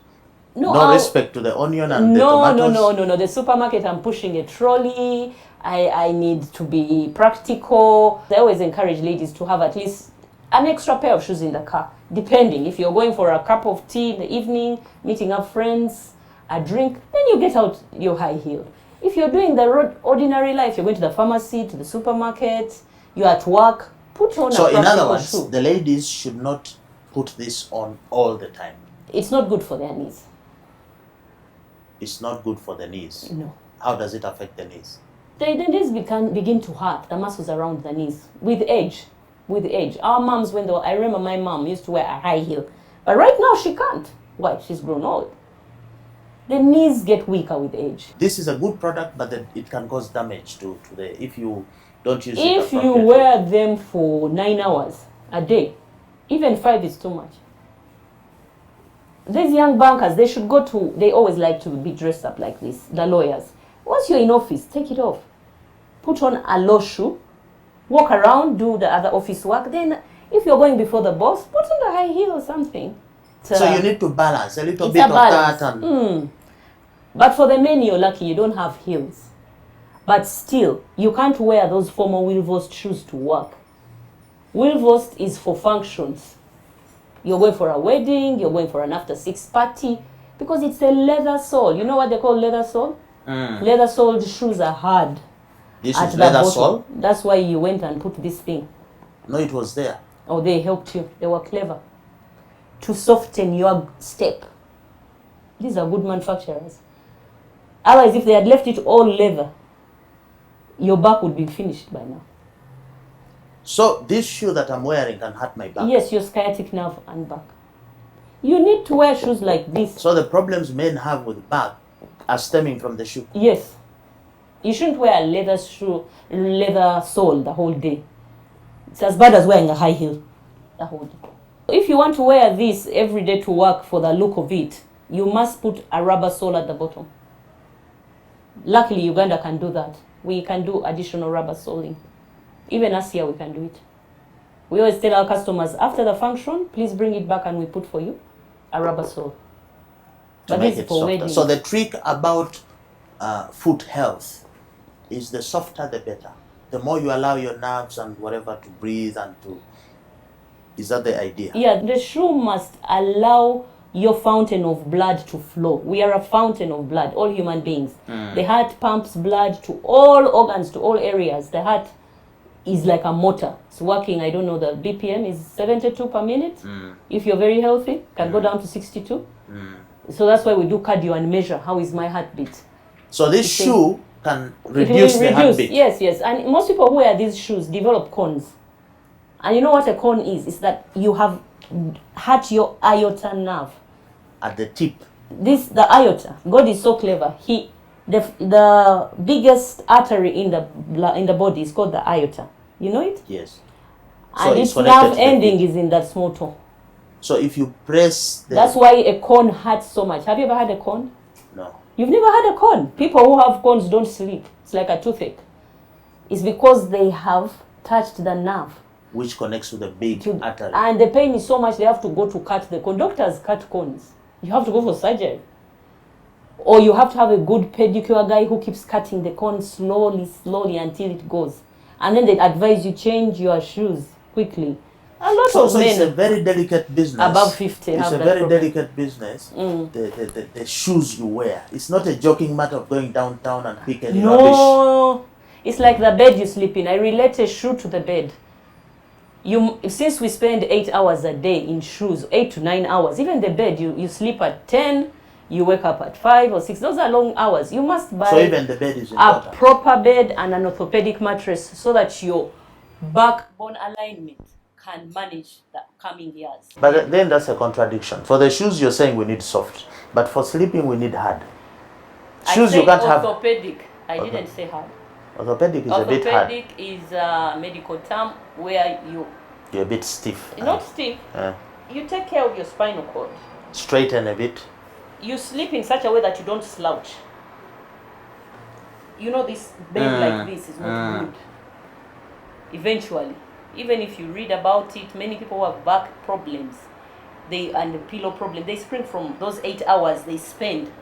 No, No I'll- respect to the onion and the tomatoes. No. The supermarket, I'm pushing a trolley. I need to be practical. I always encourage ladies to have at least an extra pair of shoes in the car, depending. If you're going for a cup of tea in the evening, meeting up friends, a drink, then you get out your high heel. If you're doing the ordinary life, you're going to the pharmacy, to the supermarket, you're at work, put on So a in practical other words, shoe. the ladies should not put this on all the time. It's not good for their knees. It's not good for the knees. No. How does it affect the knees? The knees begin to hurt, the muscles around the knees, with age. With age. Our moms, I remember my mom used to wear a high heel. But right now she can't. Why? She's grown old. The knees get weaker with age. This is a good product, but then it can cause damage to the if you don't use it If you appropriately. wear them for 9 hours a day, even 5 is too much. These young bankers, they always like to be dressed up like this, the lawyers. Once you're in office, take it off. Put on a low shoe, walk around, do the other office work. Then if you're going before the boss, put on the high heel or something. So you need to balance a little It's bit a of balance. that and But for the men, you're lucky, you don't have heels. But still, you can't wear those formal Wilvost shoes to work. Wilvost is for functions. You're going for a wedding, you're going for an after-6 party, because it's a leather sole. You know what they call leather sole? Leather-soled shoes are hard. this At is the leather bottom. sole. That's why you went and put this thing. No, it was there. Oh, they helped you. They were clever. To soften your step. These are good manufacturers. Otherwise, if they had left it all leather, your back would be finished by now. So this shoe that I'm wearing can hurt my back. Yes, your sciatic nerve and back. You need to wear shoes like this. So the problems men have with back are stemming from the shoe. Yes. You shouldn't wear a leather sole the whole day. It's as bad as wearing a high heel the whole day. If you want to wear this every day to work for the look of it, you must put a rubber sole at the bottom. Luckily, Uganda can do that. We can do additional rubber soling. Even us here, we can do it. We always tell our customers, after the function, please bring it back and we put for you a rubber sole. To But make this it is for softer. weddings. So the trick about foot health is the softer the better. The more you allow your nerves and whatever to breathe and to... Is that the idea? Yeah, the shoe must allow your fountain of blood to flow. We are a fountain of blood, all human beings. The heart pumps blood to all organs, to all areas. The heart is like a motor. It's working, I don't know, the BPM is 72 per minute. If you're very healthy, can go down to 62. So that's why we do cardio and measure how is my heartbeat. So this shoe can It will reduce the heartbeat. Yes, yes. And most people who wear these shoes develop cones. And you know what a cone is? It's that you have hurt your aorta nerve. At the tip. The aorta. God is so clever. The biggest artery in the body is called the aorta. You know it? Yes. And it's its connected nerve to the ending tip. is in that small toe. So if you press the... That's why a cone hurts so much. Have you ever had a cone? No. You've never had a cone. People who have cones don't sleep. It's like a toothache. It's because they have touched the nerve. Which connects to the big artery. And the pain is so much they have to go to cut the cone. Doctors cut cones. You have to go for surgery. Or you have to have a good pedicure guy who keeps cutting the cone slowly, slowly until it goes. And then they advise you change your shoes quickly. A lot of So men it's a very delicate business. above 50 It's have a that very problem. delicate business. The shoes you wear. It's not a joking matter of going downtown and pick any rubbish. No, it's like the bed you sleep in. I relate a shoe to the bed. Since we spend 8 hours a day in shoes, 8 to 9 hours, even the bed, you sleep at 10, you wake up at 5 or 6. Those are long hours. You must buy So even the bed is a important. proper bed and an orthopedic mattress so that your backbone alignment can manage the coming years. But then that's a contradiction. For the shoes you're saying we need soft, but for sleeping we need hard. Shoes I you can't have. orthopedic. I didn't say hard. Orthopedic is a bit hard. Orthopedic is a medical term where You're a bit stiff. not stiff, you take care of your spinal cord. Straighten a bit. You sleep in such a way that you don't slouch. You know, this bed like this is not good. Eventually, even if you read about it, many people who have back problems, and the pillow problem, they spring from those 8 hours they spend,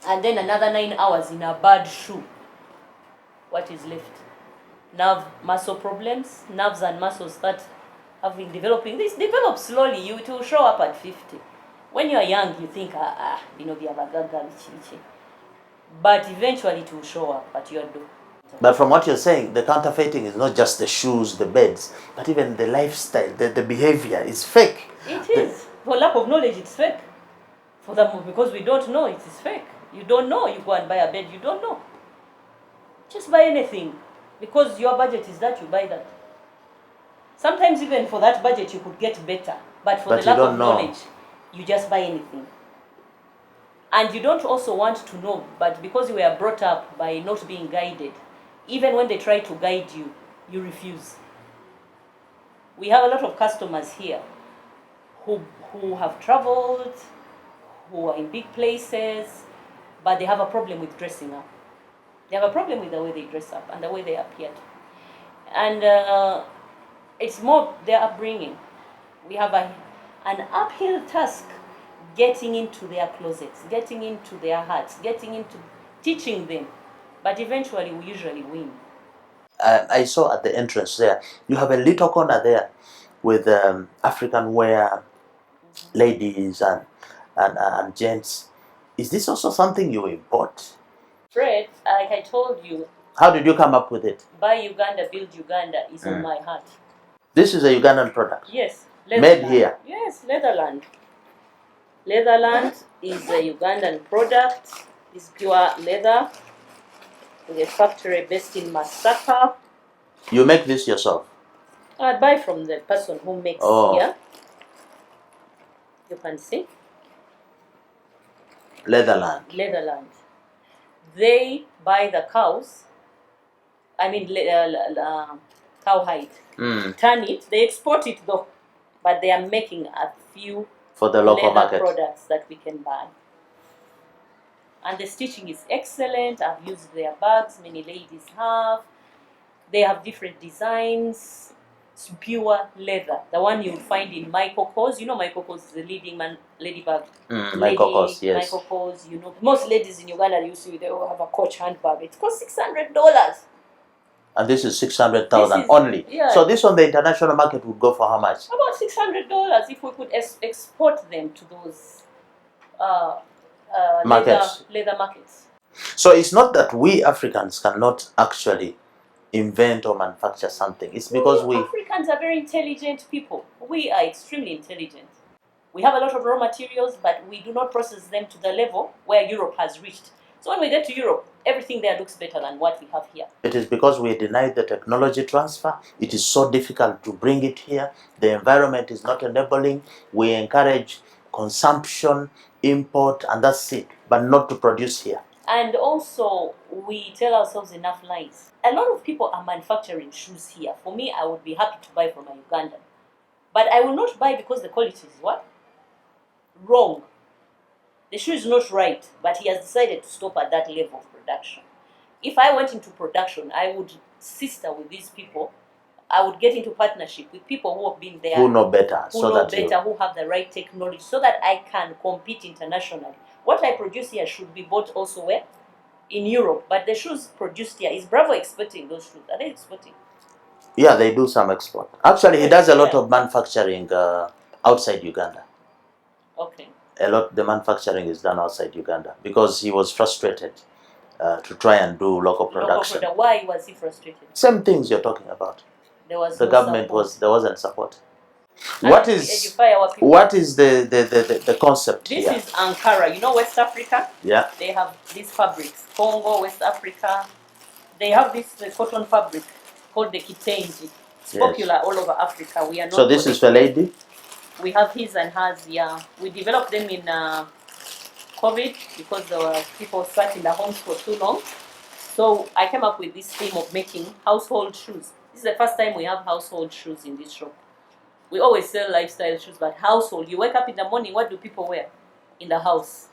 and then another 9 hours in a bad shoe. What is left? Muscle problems, nerves and muscles start having developing. This develops slowly. It will show up at 50. When you are young, you think, but eventually it will show up at your door. But from what you're saying, the counterfeiting is not just the shoes, the beds, but even the lifestyle, the behavior is fake. It is. For lack of knowledge, it's fake. Because we don't know, it is fake. You don't know. You go and buy a bed, you don't know. Just buy anything. Because your budget is that, you buy that. Sometimes even for that budget, you could get better. But for the lack of knowledge, you just buy anything. And you don't also want to know, but because you were brought up by not being guided, even when they try to guide you, you refuse. We have a lot of customers here who have traveled, who are in big places, but they have a problem with dressing up. They have a problem with the way they dress up and the way they appear. And it's more their upbringing. We have an uphill task getting into their closets, getting into their hearts, getting into teaching them. But eventually we usually win. I saw at the entrance there, you have a little corner there with African wear, ladies and gents. Is this also something you import? Fred, like I told you, How did you come up with it? buy Uganda, build Uganda is on my heart. This is a Ugandan product. Yes. Made here. Yes, Leatherland. Leatherland is a Ugandan product. It's pure leather. With a factory based in Masaka. You make this yourself. I buy from the person who makes Oh. here. You can see. Leatherland. They buy the cows. I mean, cow hide. Turn it. They export it though, but they are making a few For the local leather market. products that we can buy. And the stitching is excellent. I've used their bags. Many ladies have. They have different designs. It's pure leather. The one you'll find in My Cocos. You know My Cocos is the leading ladybag. My Cocos, yes. My Cocos, you know. Most ladies in Uganda, you see, they all have a Coach handbag. It costs $600. And this is 600,000 This is- only. yeah. So this on the international market would go for how much? About $600 if we could export them to those Markets. leather markets. So it's not that we Africans cannot actually invent or manufacture something. It's because we... Africans are very intelligent people. We are extremely intelligent. We have a lot of raw materials, but we do not process them to the level where Europe has reached. So when we get to Europe, everything there looks better than what we have here. It is because we denied the technology transfer. It is so difficult to bring it here. The environment is not enabling. We encourage consumption, import, and that's it, but not to produce here. And also, we tell ourselves enough lies. A lot of people are manufacturing shoes here. For me, I would be happy to buy from a Ugandan. But I will not buy because the quality is what? Wrong. The shoe is not right, but he has decided to stop at that level of production. If I went into production, I would sister with these people. I would get into partnership with people who have been there, Who know better, who have the right technology, so that I can compete internationally. What I produce here should be bought also where? In Europe. But the shoes produced here, is Bravo exporting those shoes? Are they exporting? Yeah, they do some export. Actually, he does a lot of manufacturing outside Uganda. Okay. The manufacturing is done outside Uganda because he was frustrated to try and do local production. Why was he frustrated? Same things you're talking about. There was The no government support. there wasn't support. And What is the concept This here? is Ankara. You know West Africa? Yeah. They have these fabrics. Congo, West Africa. They have this cotton fabric called the kitenge. It's popular all over Africa. We are not. So this is for lady? We have his and hers, yeah. We developed them in COVID because there were people stuck in the homes for too long. So I came up with this theme of making household shoes. This is the first time we have household shoes in this shop. We always sell lifestyle shoes, but household. You wake up in the morning, what do people wear in the house?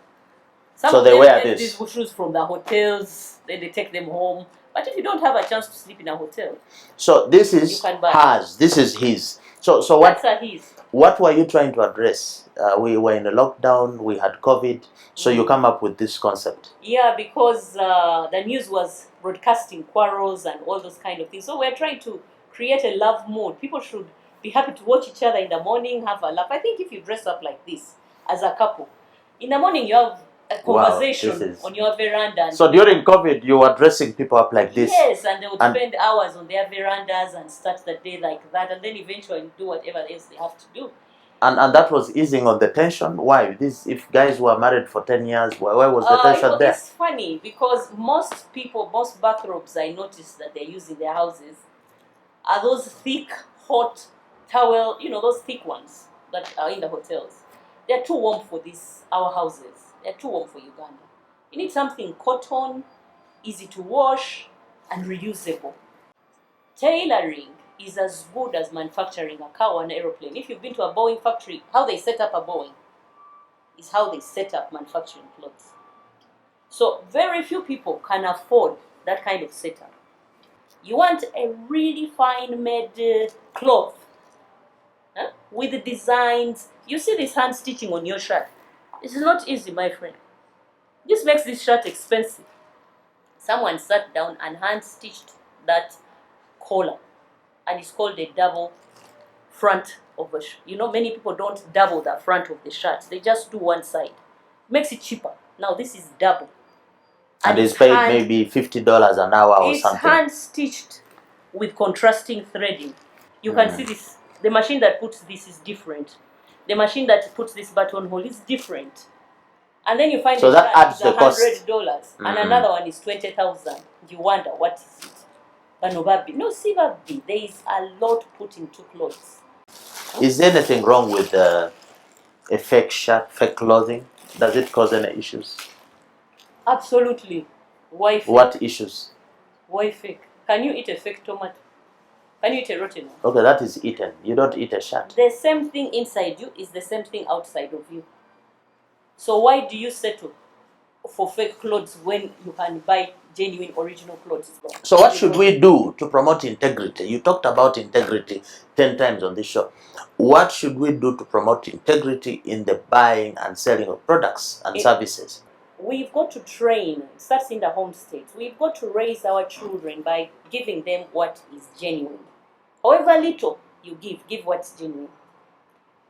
Some So of they them wear get this. these shoes from the hotels, then they take them home. But if you don't have a chance to sleep in a hotel, So this is you can buy. hers. This is his. So what? That's his. What were you trying to address? We were in a lockdown. We had COVID. So you come up with this concept. Yeah, because the news was broadcasting quarrels and all those kind of things. So we're trying to create a love mood. People should be happy to watch each other in the morning, have a laugh. I think if you dress up like this as a couple, in the morning you have a conversation on your veranda. And so during COVID, you were dressing people up like this? Yes, and they would spend hours on their verandas and start the day like that, and then eventually do whatever else they have to do. And that was easing on the tension. Why? If guys were married for 10 years, why was the tension there? It's funny because most bathrobes I noticed that they use in their houses are those thick, hot towel, those thick ones that are in the hotels. They're too warm for our houses. They're too warm for Uganda. You need something cotton, easy to wash, and reusable. Tailoring is as good as manufacturing a car or an aeroplane. If you've been to a Boeing factory, how they set up a Boeing is how they set up manufacturing clothes. So very few people can afford that kind of setup. You want a really fine made cloth with the designs. You see this hand stitching on your shirt. It's not easy, my friend. This makes this shirt expensive. Someone sat down and hand stitched that collar, and it's called a double front of a shirt. Many people don't double the front of the shirt. They just do one side. Makes it cheaper. Now this is double. And it's paid maybe $50 an hour or something. It's hand stitched with contrasting threading. You can see this. The machine that puts this is different. The machine that puts this buttonhole is different. And then you find so that adds the cost. $100 and another one is $20,000. You wonder what is it? Bano babbi. No, see babbi. There is a lot put into clothes. Is there anything wrong with a fake shirt, fake clothing? Does it cause any issues? Absolutely. Why fake? What issues? Why fake? Can you eat a fake tomato? Can you eat a rotten one? Okay, that is eaten. You don't eat a shirt. The same thing inside you is the same thing outside of you. So why do you settle for fake clothes when you can buy genuine original clothes? So what should we do to promote integrity? You talked about integrity 10 times on this show. What should we do to promote integrity in the buying and selling of products and services? We've got to train, starts in the home state. We've got to raise our children by giving them what is genuine. However little you give what's genuine.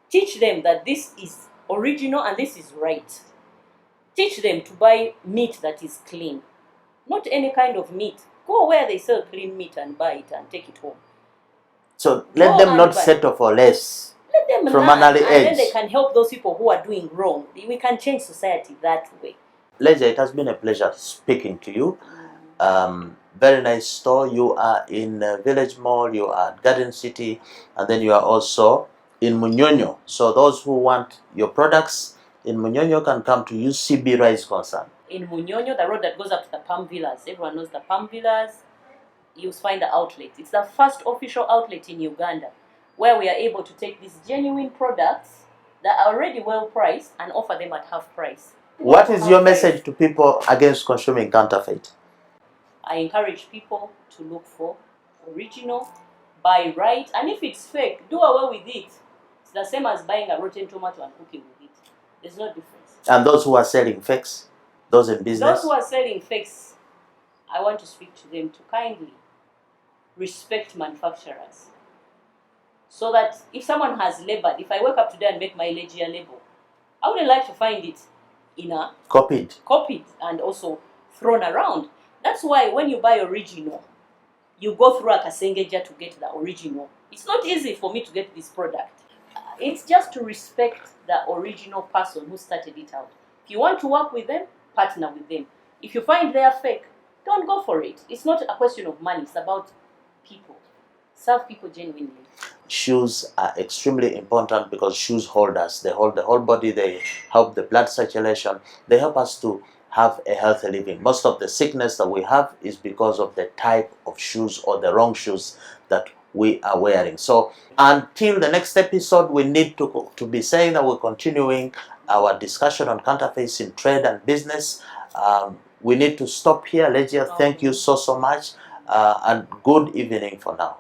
Teach them that this is original and this is right. Teach them to buy meat that is clean. Not any kind of meat. Go where they sell clean meat and buy it and take it home. So let them not settle for less. Let them from learn, an early and age. then they can help those people who are doing wrong. We can change society that way. Legia, it has been a pleasure speaking to you. Very nice store. You are in Village Mall, you are at Garden City, and then you are also in Munyonyo. So those who want your products in Munyonyo can come to UCB Rice Concern. In Munyonyo, the road that goes up to the Palm Villas, everyone knows the Palm Villas, you'll find the outlet. It's the first official outlet in Uganda where we are able to take these genuine products that are already well priced and offer them at half price. What is your message to people against consuming counterfeit? I encourage people to look for original, buy right, and if it's fake, do away with it. It's the same as buying a rotten tomato and cooking with it. There's no difference. And those who are selling fakes, those in business? Those who are selling fakes, I want to speak to them to kindly respect manufacturers. So that if someone has labored, if I wake up today and make my Legia label, I wouldn't like to find it in a copied and also thrown around. That's why when you buy original, you go through a kasengeja to get the original. It's not easy for me to get this product. It's just to respect the original person who started it out. If you want to work with them, partner with them. If you find they are fake, don't go for it. It's not a question of money, it's about people. Serve people genuinely. Shoes are extremely important because shoes hold us. They hold the whole body, they help the blood circulation, they help us to have a healthy living. Most of the sickness that we have is because of the type of shoes or the wrong shoes that we are wearing. So until the next episode, we need to be saying that we're continuing our discussion on counterfeits in trade and business. We need to stop here. Legia, thank you so much, and good evening for now.